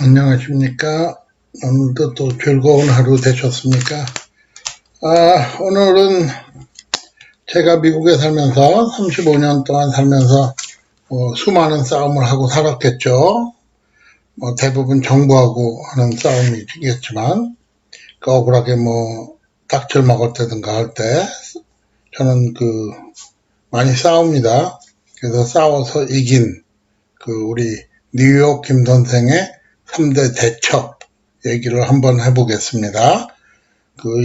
안녕하십니까. 오늘도 또 즐거운 하루 되셨습니까? 오늘은 제가 미국에 살면서 35년 동안 살면서 수많은 싸움을 하고 살았겠죠. 대부분 정부하고 하는 싸움이겠지만 억울하게 딱질 먹을 때든가 할 때 저는 많이 싸웁니다. 그래서 싸워서 이긴 우리 뉴욕 김 선생의 3대 대첩 얘기를 한번 해보겠습니다.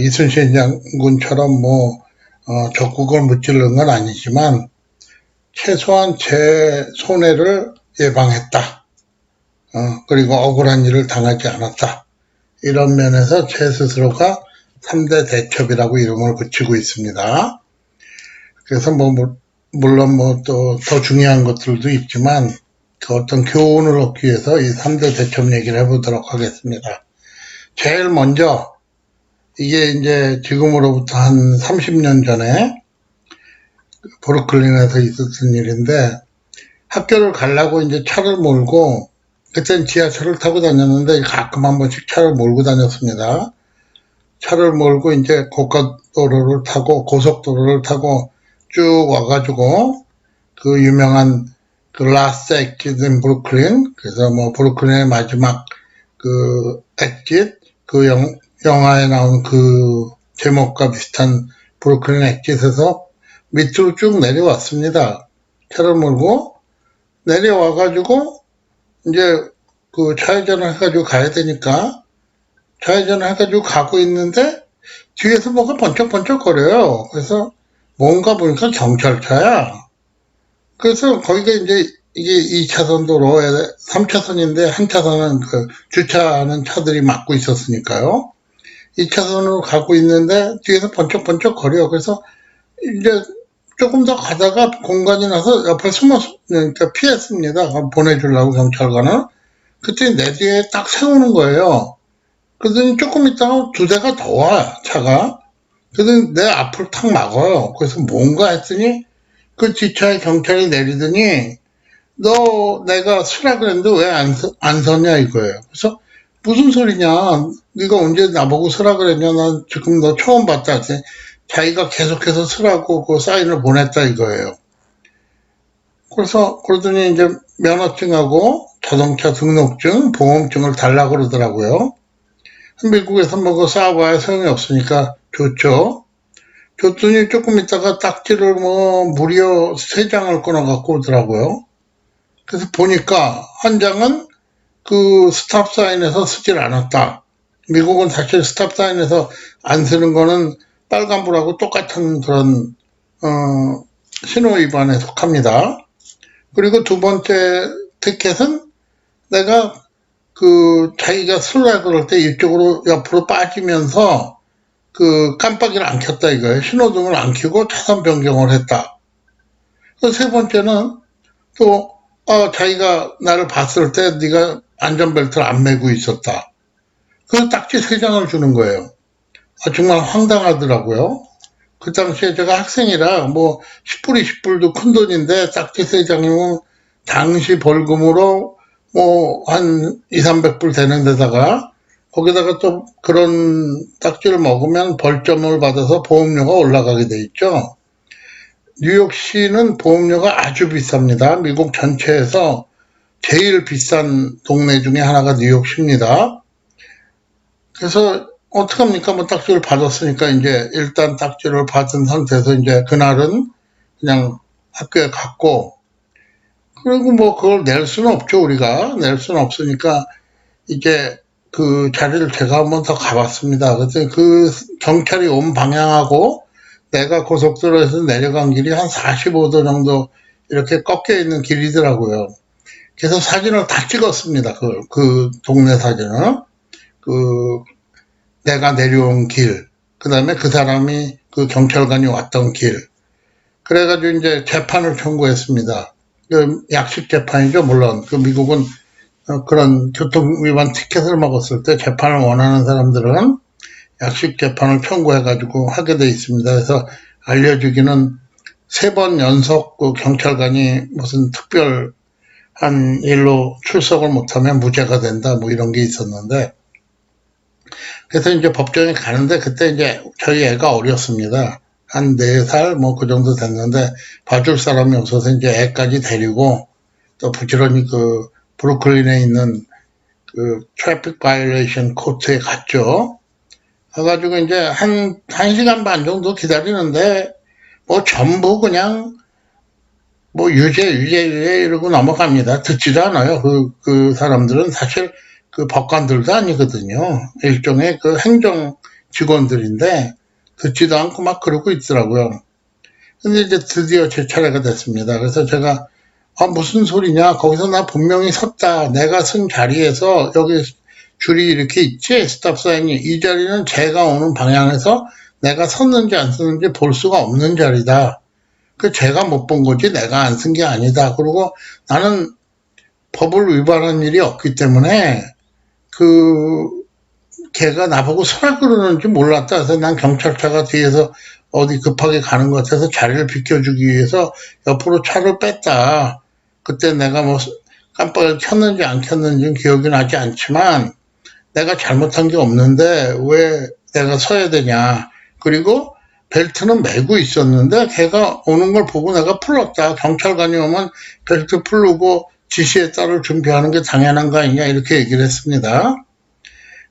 이순신 장군처럼 적국을 무찌르는 건 아니지만 최소한 제 손해를 예방했다. 그리고 억울한 일을 당하지 않았다. 이런 면에서 제 스스로가 3대 대첩이라고 이름을 붙이고 있습니다. 그래서 물론 또 더 중요한 것들도 있지만 어떤 교훈을 얻기 위해서 이 3대 대첩 얘기를 해보도록 하겠습니다. 제일 먼저 이게 이제 지금으로부터 한 30년 전에 브루클린에서 있었던 일인데, 학교를 가려고 이제 차를 몰고, 그때는 지하철을 타고 다녔는데 가끔 한 번씩 차를 몰고 다녔습니다. 차를 몰고 이제 고속도로를 타고 쭉 와가지고 그 유명한 라스트 엑짓 인 브루클린, 그래서 브루클린의 마지막 엑짓, 영화에 나온 제목과 비슷한 브루클린 엑짓에서 밑으로 쭉 내려왔습니다. 차를 몰고 내려와가지고 이제 좌회전을 해가지고 가야 되니까 좌회전을 해가지고 가고 있는데 뒤에서 뭐가 번쩍번쩍 거려요. 그래서 뭔가 보니까 경찰차야. 그래서 거기가 이제 이게 2차선 도로에 3차선인데 한 차선은 주차하는 차들이 막고 있었으니까요. 2차선으로 가고 있는데 뒤에서 번쩍번쩍 거려. 그래서 이제 조금 더 가다가 공간이 나서 옆에 그러니까 피했습니다. 보내주려고 경찰관을. 그때 내 뒤에 딱 세우는 거예요. 그러더니 조금 있다가 두 대가 더 와, 차가. 그러더니 내 앞을 탁 막아요. 그래서 뭔가 했더니 그 뒷차에 경찰이 내리더니 너 내가 서라 그랬는데 왜 안 서냐 이거예요. 그래서 무슨 소리냐, 네가 언제 나보고 서라 그랬냐, 난 지금 너 처음 봤다 했더니 자기가 계속해서 서라고 그 사인을 보냈다 이거예요. 그래서 그러더니 이제 면허증하고 자동차 등록증, 보험증을 달라고 그러더라고요. 미국에서 그 싸워봐야 소용이 없으니까 줬죠. 줬더니 조금 있다가 딱지를 무려 3장을 끊어갖고 오더라고요. 그래서 보니까 한 장은 스탑 사인에서 쓰질 않았다. 미국은 사실 스탑 사인에서 안 쓰는 거는 빨간불하고 똑같은 그런 신호 위반에 속합니다. 그리고 두 번째 티켓은 내가 자기가 쓰려고 그럴 때 이쪽으로 옆으로 빠지면서 깜빡이를 안 켰다 이거예요. 신호등을 안 켜고 차선 변경을 했다. 세 번째는 또 자기가 나를 봤을 때 네가 안전벨트를 안 매고 있었다. 그 딱지 3장을 주는 거예요. 정말 황당하더라고요. 그 당시에 제가 학생이라 10불, 20불도 큰 돈인데 딱지 3장이면 당시 벌금으로 한 2, 300불 되는 데다가 거기다가 또 그런 딱지를 먹으면 벌점을 받아서 보험료가 올라가게 돼 있죠. 뉴욕시는 보험료가 아주 비쌉니다. 미국 전체에서 제일 비싼 동네 중에 하나가 뉴욕시입니다. 그래서 어떡합니까? 딱지를 받았으니까 이제 일단 딱지를 받은 상태에서 이제 그날은 그냥 학교에 갔고, 그리고 그걸 낼 수는 없죠, 우리가. 낼 수는 없으니까 이제 자리를 제가 한번 더 가봤습니다. 그랬더니 경찰이 온 방향하고 내가 고속도로에서 내려간 길이 한 45도 정도 이렇게 꺾여 있는 길이더라고요. 그래서 사진을 다 찍었습니다. 그 동네 사진을. 내가 내려온 길, 그 다음에 그 사람이 경찰관이 왔던 길. 그래가지고 이제 재판을 청구했습니다. 약식 재판이죠, 물론. 미국은 그런 교통위반 티켓을 먹었을 때 재판을 원하는 사람들은 약식 재판을 청구해가지고 하게 돼 있습니다. 그래서 알려주기는 3번 연속 경찰관이 무슨 특별 한 일로 출석을 못하면 무죄가 된다, 뭐 이런 게 있었는데, 그래서 이제 법정에 가는데 그때 이제 저희 애가 어렸습니다. 한 4살 뭐 그 정도 됐는데 봐줄 사람이 없어서 이제 애까지 데리고 또 부지런히 그 브루클린에 있는 그 트래픽 바이올레이션 코트에 갔죠. 가가지고 이제 한 시간 반 정도 기다리는데 뭐 전부 그냥 뭐 유죄 이러고 넘어갑니다. 듣지도 않아요. 그 사람들은 사실 그 법관들도 아니거든요. 일종의 그 행정 직원들인데 듣지도 않고 막 그러고 있더라고요. 근데 이제 드디어 제 차례가 됐습니다. 그래서 제가 무슨 소리냐? 거기서 나 분명히 섰다. 내가 쓴 자리에서 여기 줄이 이렇게 있지? 스탑 사인이. 이 자리는 제가 오는 방향에서 내가 섰는지 안 섰는지 볼 수가 없는 자리다. 그 제가 못 본 거지 내가 안 쓴 게 아니다. 그리고 나는 법을 위반한 일이 없기 때문에 그 걔가 나보고 서라 그러는지 몰랐다. 그래서 난 경찰차가 뒤에서 어디 급하게 가는 것 같아서 자리를 비켜주기 위해서 옆으로 차를 뺐다. 그때 내가 뭐 깜빡이를 켰는지 안 켰는지는 기억이 나지 않지만 내가 잘못한 게 없는데 왜 내가 서야 되냐. 그리고 벨트는 매고 있었는데 걔가 오는 걸 보고 내가 풀었다. 경찰관이 오면 벨트 풀고 지시에 따라 준비하는 게 당연한 거 아니냐 이렇게 얘기를 했습니다.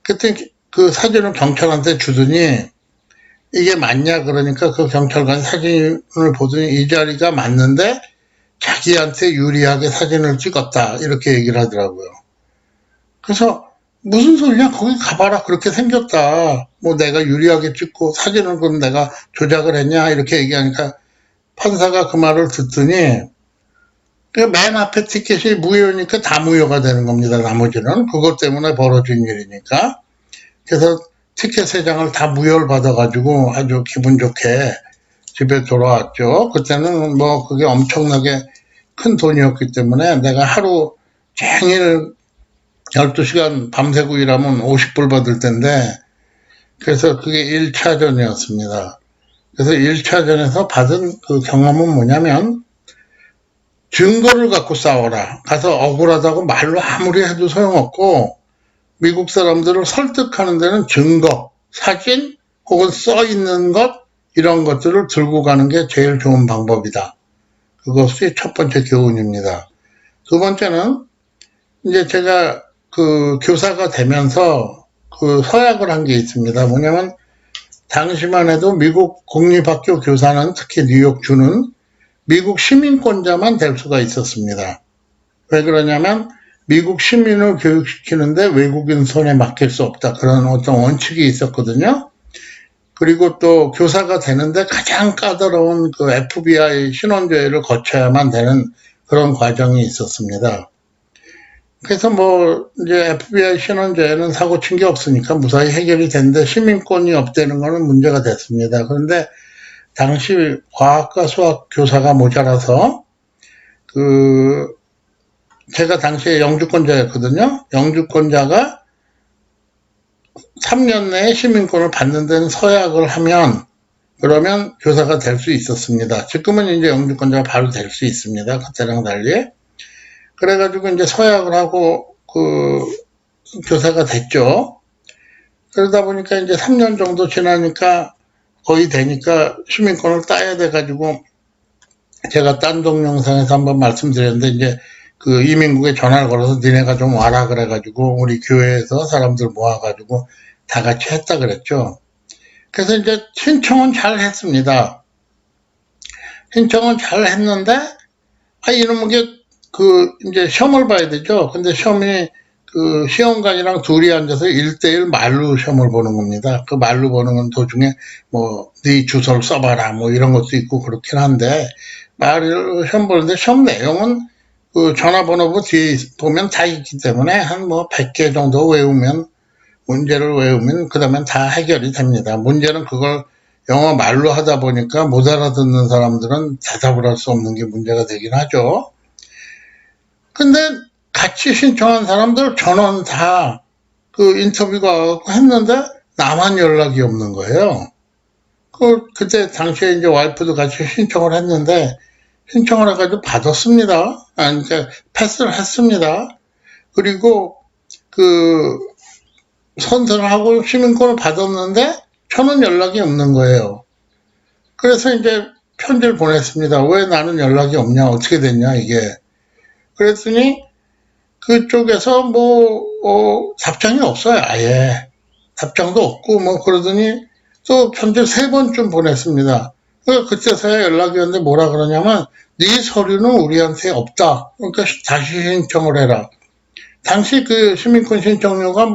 그때 그 사진을 경찰한테 주더니 이게 맞냐 그러니까 그 경찰관이 사진을 보더니 이 자리가 맞는데 자기한테 유리하게 사진을 찍었다 이렇게 얘기를 하더라고요. 그래서 무슨 소리냐 거기 가봐라 그렇게 생겼다. 뭐 내가 유리하게 찍고 사진을 그럼 내가 조작을 했냐 이렇게 얘기하니까 판사가 그 말을 듣더니 맨 앞에 티켓이 무효니까 다 무효가 되는 겁니다. 나머지는 그것 때문에 벌어진 일이니까. 그래서 티켓 3장을 다 무효를 받아가지고 아주 기분 좋게 집에 돌아왔죠. 그때는 뭐 그게 엄청나게 큰 돈이었기 때문에 내가 하루 종일 12시간 밤새고 일하면 50불 받을 텐데 그래서 그게 1차전이었습니다. 그래서 1차전에서 받은 그 경험은 뭐냐면 증거를 갖고 싸워라. 가서 억울하다고 말로 아무리 해도 소용없고 미국 사람들을 설득하는 데는 증거, 사진 혹은 써 있는 것 이런 것들을 들고 가는 게 제일 좋은 방법이다. 그것이 첫 번째 교훈입니다. 두 번째는 이제 제가 그 교사가 되면서 그 서약을 한 게 있습니다. 뭐냐면 당시만 해도 미국 공립학교 교사는 특히 뉴욕주는 미국 시민권자만 될 수가 있었습니다. 왜 그러냐면 미국 시민을 교육시키는데 외국인 손에 맡길 수 없다. 그런 어떤 원칙이 있었거든요. 그리고 또 교사가 되는데 가장 까다로운 그 FBI 신원조회를 거쳐야만 되는 그런 과정이 있었습니다. 그래서 뭐 이제 FBI 신원조회는 사고 친 게 없으니까 무사히 해결이 됐는데 시민권이 없다는 거는 문제가 됐습니다. 그런데 당시 과학과 수학 교사가 모자라서 제가 당시에 영주권자였거든요. 영주권자가 3년 내에 시민권을 받는 데는 서약을 하면 그러면 교사가 될 수 있었습니다. 지금은 이제 영주권자가 바로 될 수 있습니다. 그때랑 달리. 그래가지고 이제 서약을 하고 교사가 됐죠. 그러다 보니까 이제 3년 정도 지나니까 거의 되니까 시민권을 따야 돼가지고 제가 딴 동영상에서 한번 말씀드렸는데 이제 그 이민국에 전화를 걸어서 니네가 좀 와라 그래가지고 우리 교회에서 사람들 모아가지고 다 같이 했다 그랬죠. 그래서 이제 신청은 잘 했습니다. 신청은 잘 했는데 이놈의 이제 시험을 봐야 되죠. 근데 시험이 그 시험관이랑 둘이 앉아서 1대1 말로 시험을 보는 겁니다. 그 말로 보는 건 도중에 뭐 네 주소를 써봐라 뭐 이런 것도 있고 그렇긴 한데 말로 시험 보는데 시험 내용은 그 전화번호부 뒤에 보면 다 있기 때문에 한 뭐 100개 정도 외우면 문제를 외우면 그 다음엔 다 해결이 됩니다. 문제는 그걸 영어 말로 하다 보니까 못 알아듣는 사람들은 대답을 할 수 없는 게 문제가 되긴 하죠. 근데 같이 신청한 사람들 전원 다 그 인터뷰가 했는데 나만 연락이 없는 거예요. 그때 당시에 이제 와이프도 같이 신청을 했는데 신청을 해가지고 받았습니다. 그러니까 패스를 했습니다. 그리고 그 선서를 하고 시민권을 받았는데 저는 연락이 없는 거예요. 그래서 이제 편지를 보냈습니다. 왜 나는 연락이 없냐, 어떻게 됐냐 이게. 그랬더니 그쪽에서 답장이 없어요. 아예 답장도 없고 그러더니 또 편지를 3번쯤 보냈습니다. 그때서야 연락이 왔는데 뭐라 그러냐면 네 서류는 우리한테 없다. 그러니까 다시 신청을 해라. 당시 그 시민권 신청료가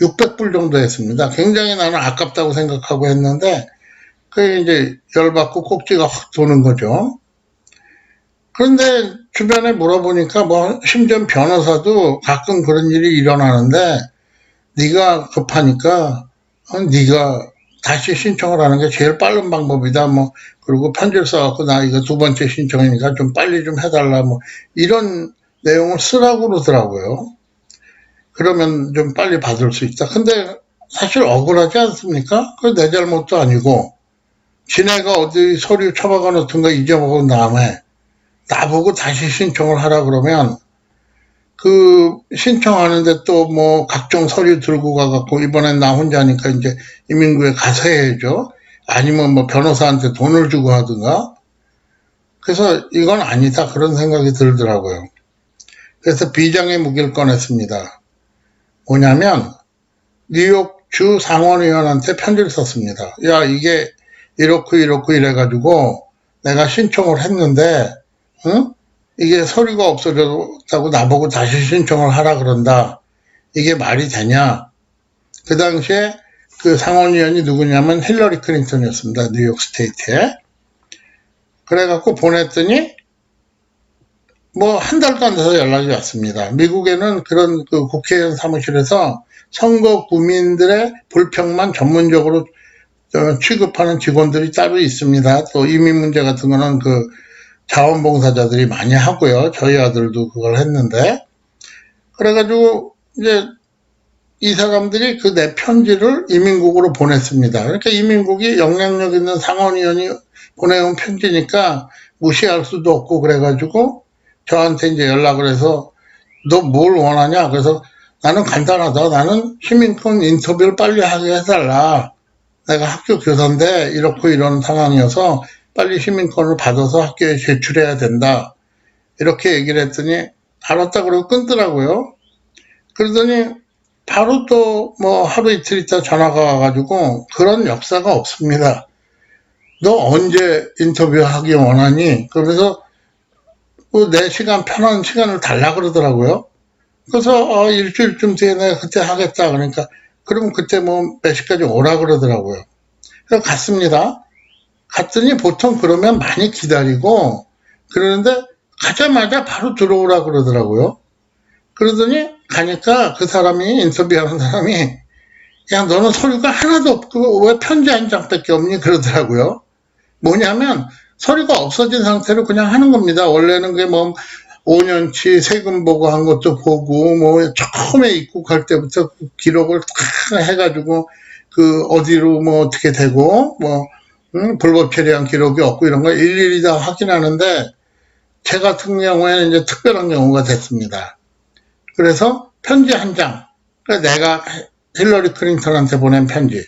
600불 정도 했습니다. 굉장히 나는 아깝다고 생각하고 했는데 그게 이제 열받고 꼭지가 확 도는 거죠. 그런데 주변에 물어보니까 심지어 변호사도 가끔 그런 일이 일어나는데 네가 급하니까 네가 다시 신청을 하는 게 제일 빠른 방법이다. 그리고 편지를 써갖고 나 이거 2번째 신청이니까 좀 빨리 좀 해달라. 이런 내용을 쓰라고 그러더라고요. 그러면 좀 빨리 받을 수 있다. 근데 사실 억울하지 않습니까? 그 내 잘못도 아니고 지네가 어디 서류 처박아 놓던 거 잊어먹은 다음에 나보고 다시 신청을 하라 그러면 그 신청하는데 또 각종 서류 들고 가갖고 이번엔 나 혼자니까 이제 이민구에 가서 해야죠. 아니면 변호사한테 돈을 주고 하든가. 그래서 이건 아니다 그런 생각이 들더라고요. 그래서 비장의 무기를 꺼냈습니다. 뭐냐면 뉴욕주 상원의원한테 편지를 썼습니다. 야 이게 이렇고 이래가지고 내가 신청을 했는데 응? 이게 서류가 없어졌다고 나보고 다시 신청을 하라 그런다. 이게 말이 되냐? 그 당시에 그 상원의원이 누구냐면 힐러리 클린턴이었습니다. 뉴욕 스테이트에. 그래갖고 보냈더니 한 달도 안 돼서 연락이 왔습니다. 미국에는 그런 그 국회의원 사무실에서 선거 구민들의 불평만 전문적으로 취급하는 직원들이 따로 있습니다. 또 이민 문제 같은 거는 그 자원봉사자들이 많이 하고요. 저희 아들도 그걸 했는데. 그래가지고 이제 이 사람들이 그 내 편지를 이민국으로 보냈습니다. 그러니까 이민국이 영향력 있는 상원의원이 보내온 편지니까 무시할 수도 없고 그래가지고 저한테 이제 연락을 해서 너 뭘 원하냐? 그래서 나는 간단하다. 나는 시민권 인터뷰를 빨리 하게 해달라. 내가 학교 교사인데 이렇고 이런 상황이어서 빨리 시민권을 받아서 학교에 제출해야 된다. 이렇게 얘기를 했더니 알았다 그러고 끊더라고요. 그러더니 바로 또 하루 이틀 있다 전화가 와가지고 그런 역사가 없습니다. 너 언제 인터뷰하기 원하니? 그래서 내 시간 편한 시간을 달라 그러더라고요. 그래서 일주일쯤 뒤에 내가 그때 하겠다 그러니까 그럼 그때 몇 시까지 오라 그러더라고요. 그래서 갔습니다. 갔더니 보통 그러면 많이 기다리고 그러는데 가자마자 바로 들어오라 그러더라고요. 그러더니 가니까 그 사람이 인터뷰하는 사람이 야 너는 서류가 하나도 없고 왜 편지 한 장밖에 없니 그러더라고요. 뭐냐면 서류가 없어진 상태로 그냥 하는 겁니다. 원래는 그게 5년치 세금 보고 한 것도 보고 처음에 입국할 때부터 기록을 다 해가지고 그 어디로 어떻게 되고 불법 체류한 기록이 없고 이런 걸 일일이 다 확인하는데 제 같은 경우에는 이제 특별한 경우가 됐습니다. 그래서 편지 한 장, 내가 힐러리 클린턴한테 보낸 편지,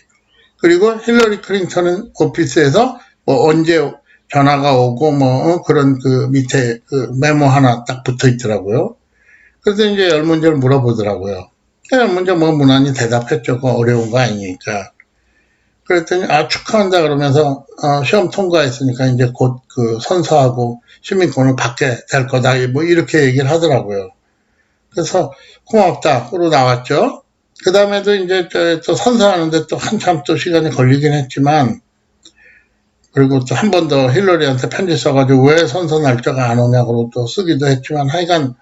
그리고 힐러리 클린턴 오피스에서 언제 전화가 오고 그런 그 밑에 그 메모 하나 딱 붙어 있더라고요. 그래서 이제 열 문제를 물어보더라고요. 열 문제 무난히 대답했죠. 어려운 거 아니니까. 그랬더니 축하한다 그러면서 시험 통과했으니까 이제 곧 그 선서하고 시민권을 받게 될 거다 이렇게 얘기를 하더라고요. 그래서 고맙다 그러고 나왔죠. 그 다음에도 이제 또 선서하는데 또 한참 또 시간이 걸리긴 했지만 그리고 또 한 번 더 힐러리한테 편지 써가지고 왜 선서 날짜가 안 오냐고 또 쓰기도 했지만 하여간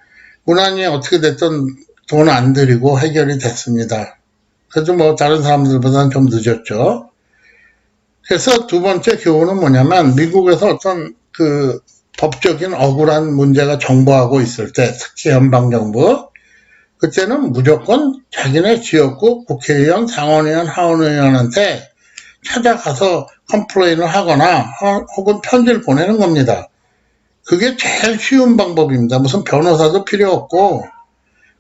무난히 어떻게 됐든 돈 안 들이고 해결이 됐습니다. 그래도 다른 사람들보다는 좀 늦었죠. 그래서 두 번째 교훈은 뭐냐면 미국에서 어떤 그 법적인 억울한 문제가 정부하고 있을 때 특히 연방정부 그때는 무조건 자기네 지역구 국회의원, 상원의원, 하원의원한테 찾아가서 컴플레인을 하거나 혹은 편지를 보내는 겁니다. 그게 제일 쉬운 방법입니다. 무슨 변호사도 필요 없고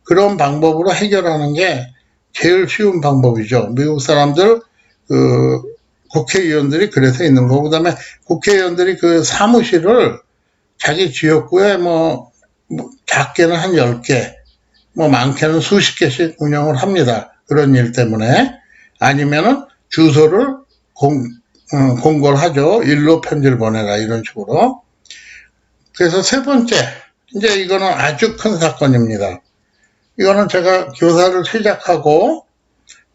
그런 방법으로 해결하는 게 제일 쉬운 방법이죠. 미국 사람들 그 국회의원들이 그래서 있는 거고, 그다음에 국회의원들이 그 사무실을 자기 지역구에 뭐 작게는 한 10개, 뭐 많게는 수십 개씩 운영을 합니다. 그런 일 때문에. 아니면은 주소를 공고를 하죠. 일로 편지를 보내라, 이런 식으로. 그래서 세 번째, 이제 이거는 아주 큰 사건입니다. 이거는 제가 교사를 시작하고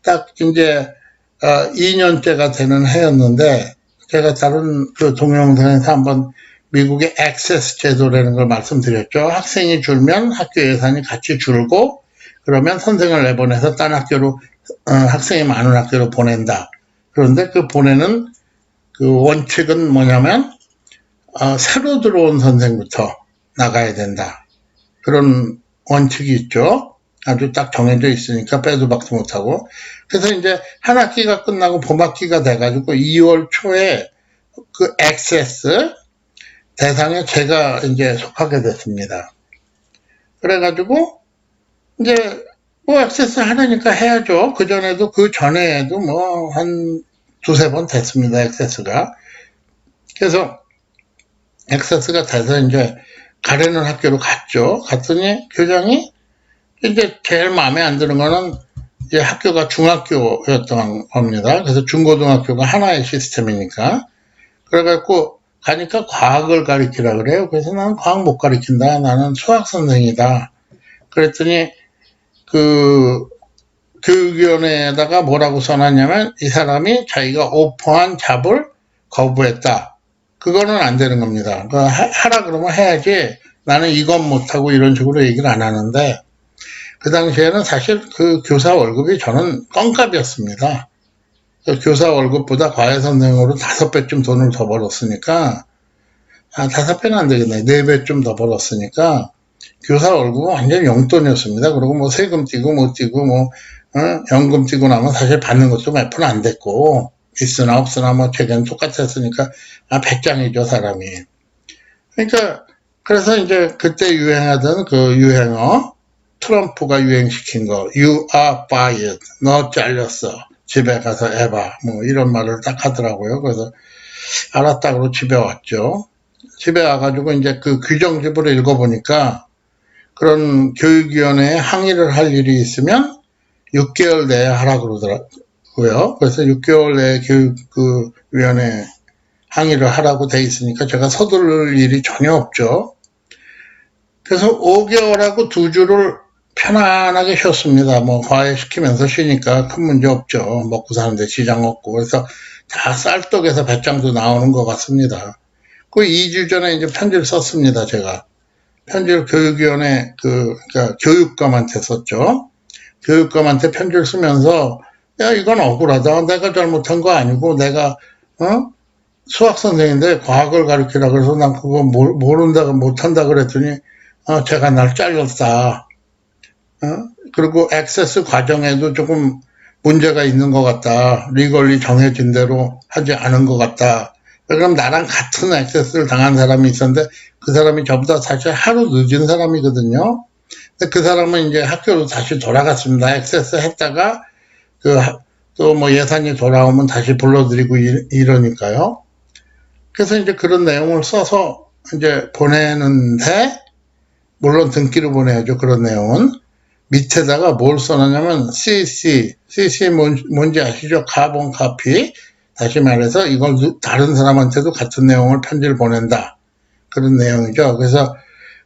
딱 이제 2년째가 되는 해였는데, 제가 다른 그 동영상에서 한번 미국의 액세스 제도라는 걸 말씀드렸죠. 학생이 줄면 학교 예산이 같이 줄고, 그러면 선생을 내보내서 딴 학교로 학생이 많은 학교로 보낸다. 그런데 그 보내는 그 원칙은 뭐냐면 새로 들어온 선생부터 나가야 된다. 그런 원칙이 있죠. 아주 딱 정해져 있으니까 빼도 박도 못하고. 그래서 이제 한 학기가 끝나고 봄학기가 돼가지고 2월 초에 그 액세스 대상에 제가 이제 속하게 됐습니다. 그래가지고 이제 뭐 액세스 하려니까 해야죠. 그전에도 그 전에도 뭐 한 두세 번 됐습니다. 액세스가. 그래서 액세스가 돼서 이제 가려는 학교로 갔죠. 갔더니 교장이 이제 제일 마음에 안 드는 거는 이제 학교가 중학교였던 겁니다. 그래서 중고등학교가 하나의 시스템이니까. 그래갖고 가니까 과학을 가르치라 그래요. 그래서 나는 과학 못 가르친다. 나는 수학 선생이다. 그랬더니 그 교육위원회에다가 뭐라고 써놨냐면 이 사람이 자기가 오퍼한 잡을 거부했다. 그거는 안 되는 겁니다. 하라 그러면 해야지 나는 이건 못하고 이런 식으로 얘기를 안 하는데, 그 당시에는 사실 그 교사 월급이 저는 껌값이었습니다. 교사 월급보다 과외 선생으로 5배쯤 돈을 더 벌었으니까, 5배는 안 되겠네. 4배쯤 더 벌었으니까 교사 월급은 완전 용돈이었습니다. 그리고 뭐 세금 떼고 못 떼고 뭐 연금 떼고 나면 사실 받는 것도 몇 푼 안 됐고, 있으나 없으나 뭐 최대한 똑같았으니까 배짱이죠, 사람이. 그러니까 그래서 이제 그때 유행하던 그 유행어, 트럼프가 유행시킨 거, You are fired. 너 잘렸어. 집에 가서 해봐. 뭐 이런 말을 딱 하더라고요. 그래서 알았다 그러고 집에 왔죠. 집에 와가지고 이제 그 규정집을 읽어보니까 그런 교육위원회에 항의를 할 일이 있으면 6개월 내에 하라 그러더라고요. 그래서 6개월 내에 교육위원회 항의를 하라고 돼 있으니까 제가 서두를 일이 전혀 없죠. 그래서 5개월하고 2주를 편안하게 쉬었습니다. 뭐 과외시키면서 쉬니까 큰 문제 없죠. 먹고 사는데 지장 없고. 그래서 다 쌀떡에서 배짱도 나오는 것 같습니다. 그 2주 전에 이제 편지를 썼습니다. 제가 편지를 교육위원회 그러니까 교육감한테 썼죠. 교육감한테 편지를 쓰면서 야, 이건 억울하다. 내가 잘못한 거 아니고 내가 수학 선생인데 과학을 가르치라 그래서 난 그거 모른다 못한다 그랬더니 제가 날 잘렸다. 그리고 액세스 과정에도 조금 문제가 있는 것 같다. 리걸리 정해진 대로 하지 않은 것 같다. 그럼 나랑 같은 액세스를 당한 사람이 있었는데 그 사람이 저보다 사실 하루 늦은 사람이거든요. 근데 그 사람은 이제 학교로 다시 돌아갔습니다. 액세스 했다가 또 뭐 예산이 돌아오면 다시 불러드리고 이러니까요. 그래서 이제 그런 내용을 써서 이제 보내는데, 물론 등기로 보내야죠. 그런 내용은. 밑에다가 뭘 써놨냐면 CC 뭔지 아시죠? 카본 카피. 다시 말해서 이걸 다른 사람한테도 같은 내용을 편지를 보낸다. 그런 내용이죠. 그래서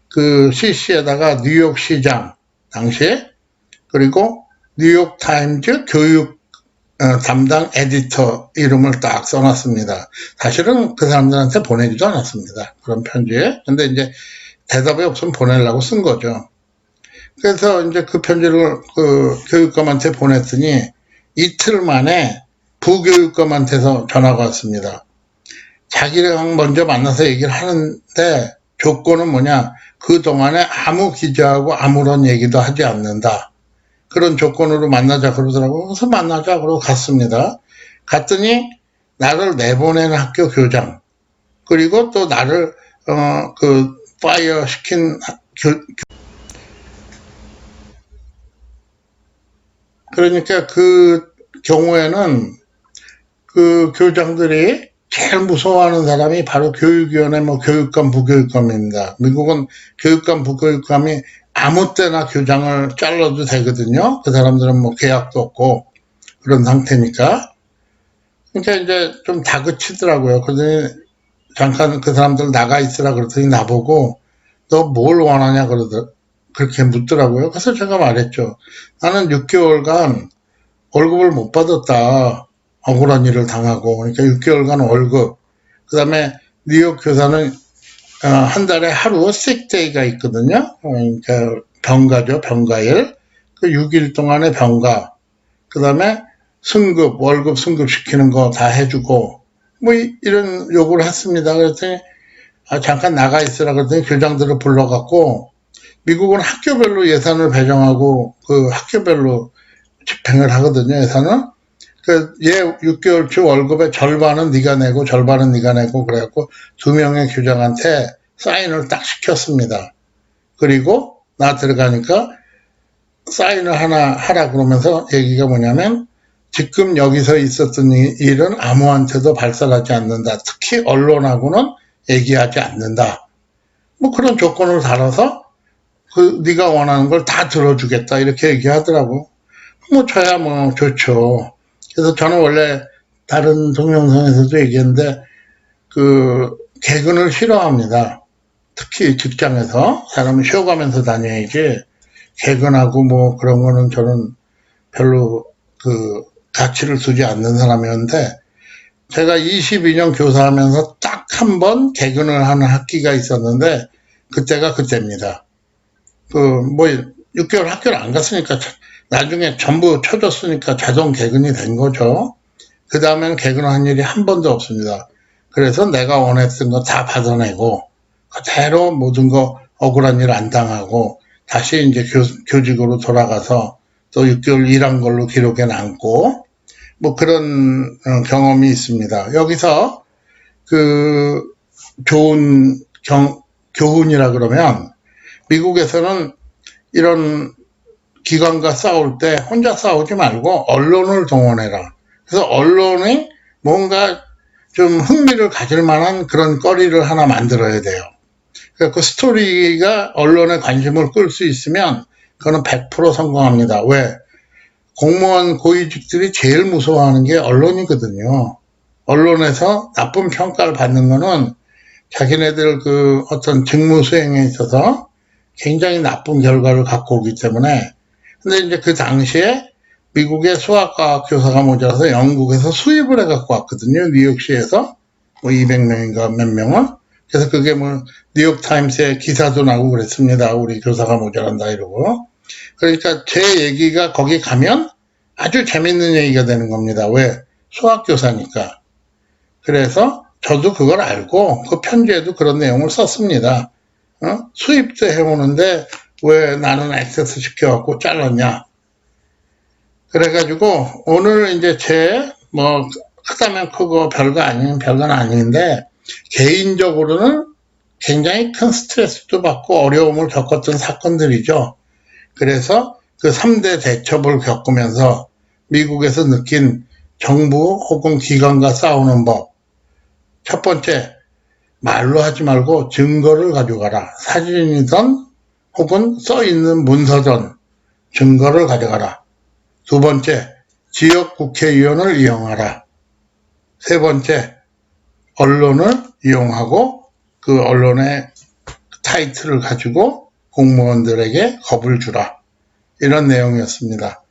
그 CC에다가 뉴욕시장 당시에, 그리고 뉴욕타임즈 교육 담당 에디터 이름을 딱 써놨습니다. 사실은 그 사람들한테 보내지도 않았습니다. 그런 편지에. 근데 이제 대답이 없으면 보내려고 쓴 거죠. 그래서 이제 그 편지를 그 교육감한테 보냈더니 이틀 만에 부교육감한테서 전화가 왔습니다. 자기랑 먼저 만나서 얘기를 하는데 조건은 뭐냐? 그동안에 아무 기자하고 아무런 얘기도 하지 않는다. 그런 조건으로 만나자 그러더라고요. 그래서 만나자 그러고 갔습니다. 갔더니 나를 내보내는 학교 교장, 그리고 또 나를 파이어 시킨 그러니까 그 경우에는 그 교장들이 제일 무서워하는 사람이 바로 교육위원회, 뭐 교육감, 부교육감입니다. 미국은 교육감, 부교육감이 아무 때나 교장을 잘라도 되거든요. 그 사람들은 뭐 계약도 없고 그런 상태니까. 그러니까 이제 좀 다그치더라고요. 그러더니 잠깐 그 사람들 나가 있으라 그러더니 나보고 너 뭘 원하냐 그렇게 묻더라고요. 그래서 제가 말했죠. 나는 6개월간 월급을 못 받았다. 억울한 일을 당하고. 그러니까 6개월간 월급. 그 다음에 뉴욕 교사는 한 달에 하루 sickday가 있거든요. 그러니까 병가죠. 병가일. 그 6일 동안의 병가. 그 다음에 승급, 월급 승급시키는 거 다 해주고 뭐 이런 요구를 했습니다. 그랬더니 잠깐 나가 있으라 그랬더니 교장들을 불러갖고 미국은 학교별로 예산을 배정하고 그 학교별로 집행을 하거든요. 예산을. 얘 6개월치 월급의 절반은 네가 내고 절반은 네가 내고 그래갖고 2명의 교장한테 사인을 딱 시켰습니다. 그리고 나 들어가니까 사인을 하나 하라 그러면서 얘기가 뭐냐면 지금 여기서 있었던 일은 아무한테도 발설하지 않는다. 특히 언론하고는 얘기하지 않는다. 뭐 그런 조건을 달아서 네가 원하는 걸 다 들어주겠다 이렇게 얘기하더라고. 뭐 저야 뭐 좋죠. 그래서 저는 원래 다른 동영상에서도 얘기했는데 개근을 싫어합니다. 특히 직장에서 사람은 쉬어가면서 다녀야지 개근하고 뭐 그런 거는 저는 별로 가치를 두지 않는 사람이었는데 제가 22년 교사하면서 딱 한 번 개근을 하는 학기가 있었는데 그때가 그때입니다. 뭐 6개월 학교를 안 갔으니까 나중에 전부 쳐줬으니까 자동 개근이 된 거죠. 그 다음에는 개근한 일이 한 번도 없습니다. 그래서 내가 원했던 거 다 받아내고 그대로 모든 거 억울한 일 안 당하고 다시 이제 교직으로 돌아가서 또 6개월 일한 걸로 기록에 남고 뭐 그런 경험이 있습니다. 여기서 좋은 교훈이라 그러면 미국에서는 이런 기관과 싸울 때 혼자 싸우지 말고 언론을 동원해라. 그래서 언론이 뭔가 좀 흥미를 가질 만한 그런 거리를 하나 만들어야 돼요. 그 스토리가 언론의 관심을 끌 수 있으면 그거는 100% 성공합니다. 왜? 공무원 고위직들이 제일 무서워하는 게 언론이거든요. 언론에서 나쁜 평가를 받는 거는 자기네들 어떤 직무 수행에 있어서 굉장히 나쁜 결과를 갖고 오기 때문에 근데 이제 그 당시에 미국의 수학과학 교사가 모자라서 영국에서 수입을 해갖고 왔거든요. 뉴욕시에서 뭐 200명인가 몇 명은. 그래서 그게 뭐 뉴욕타임스에 기사도 나고 그랬습니다. 우리 교사가 모자란다 이러고. 그러니까 제 얘기가 거기 가면 아주 재밌는 얘기가 되는 겁니다. 왜? 수학교사니까. 그래서 저도 그걸 알고 그 편지에도 그런 내용을 썼습니다. 수입도 해오는데 왜 나는 액세스 시켜갖고 잘랐냐. 그래가지고 오늘 이제 크다면 크고 별거 아닌 별건 아닌데 개인적으로는 굉장히 큰 스트레스도 받고 어려움을 겪었던 사건들이죠. 그래서 그 3대 대첩을 겪으면서 미국에서 느낀 정부 혹은 기관과 싸우는 법. 첫 번째, 말로 하지 말고 증거를 가져가라. 사진이든 혹은 써있는 문서든 증거를 가져가라. 두 번째, 지역 국회의원을 이용하라. 세 번째, 언론을 이용하고 그 언론의 타이틀을 가지고 공무원들에게 겁을 주라. 이런 내용이었습니다.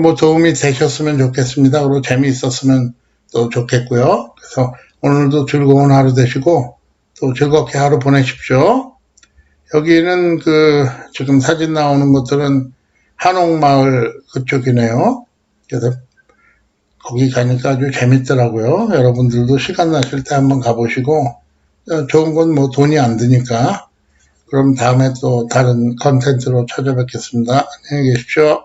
뭐 도움이 되셨으면 좋겠습니다. 그리고 재미있었으면 또 좋겠고요. 그래서 오늘도 즐거운 하루 되시고 또 즐겁게 하루 보내십시오. 여기는 지금 사진 나오는 것들은 한옥마을 그쪽이네요. 그래서 거기 가니까 아주 재밌더라고요. 여러분들도 시간 나실 때 한번 가보시고 좋은 건 뭐 돈이 안 드니까 그럼 다음에 또 다른 컨텐츠로 찾아뵙겠습니다. 안녕히 계십시오.